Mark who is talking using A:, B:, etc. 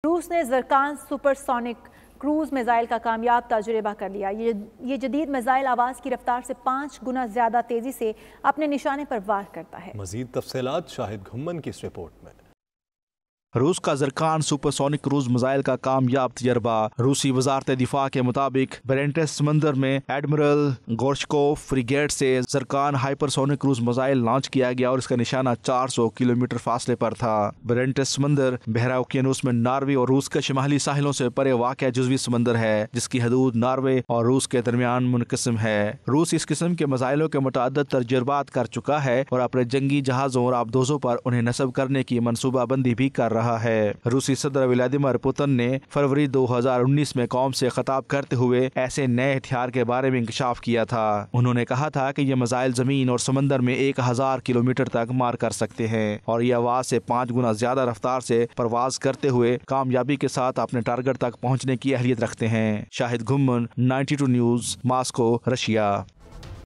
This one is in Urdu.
A: روس نے زرکان سپر سونک کروز میزائل کا کامیاب تجربہ کر لیا۔ یہ جدید میزائل آواز کی رفتار سے 5 گنا زیادہ تیزی سے اپنے نشانے پر وار کرتا ہے۔
B: مزید تفصیلات شاہد گھمن کی اس رپورٹ میں۔
C: روس کا زرکان سپر سونک کروز میزائل کا کامیاب تجربہ۔ روسی وزارت دفاع کے مطابق برینٹس سمندر میں ایڈمرل گورشکوف فریگیٹ سے Zircon hypersonic cruise missile launch کیا گیا اور اس کا نشانہ 400 کلومیٹر فاصلے پر تھا۔ برینٹس سمندر بحیرہ اوقیانوس میں ناروے اور روس کے شمالی ساحلوں سے پرے واقع جزوی سمندر ہے، جس کی حدود ناروے اور روس کے درمیان منقسم ہے۔ روس اس قسم کے میزائلوں کے متعدد تجربات کر چکا ہے اور اپنے جنگی جہازوں اور آبدوزوں پر انہیں نصب کرنے کی منصوبہ بندی بھی کر رہا ہے۔ روسی صدر ولادیمیر پوتن نے فروری 2019 میں قوم سے خطاب کرتے ہوئے ایسے نئے ہتھیار کے بارے میں انکشاف کیا تھا۔ انہوں نے کہا تھا کہ یہ میزائل زمین اور سمندر میں 1000 کلومیٹر تک مار کر سکتے ہیں اور یہ آواز سے 5 گنا زیادہ رفتار سے پرواز کرتے ہوئے کامیابی کے ساتھ اپنے ٹارگٹ تک پہنچنے کی اہلیت رکھتے ہیں۔ شاہد گھمن، 92 نیوز، ماسکو، رشیا۔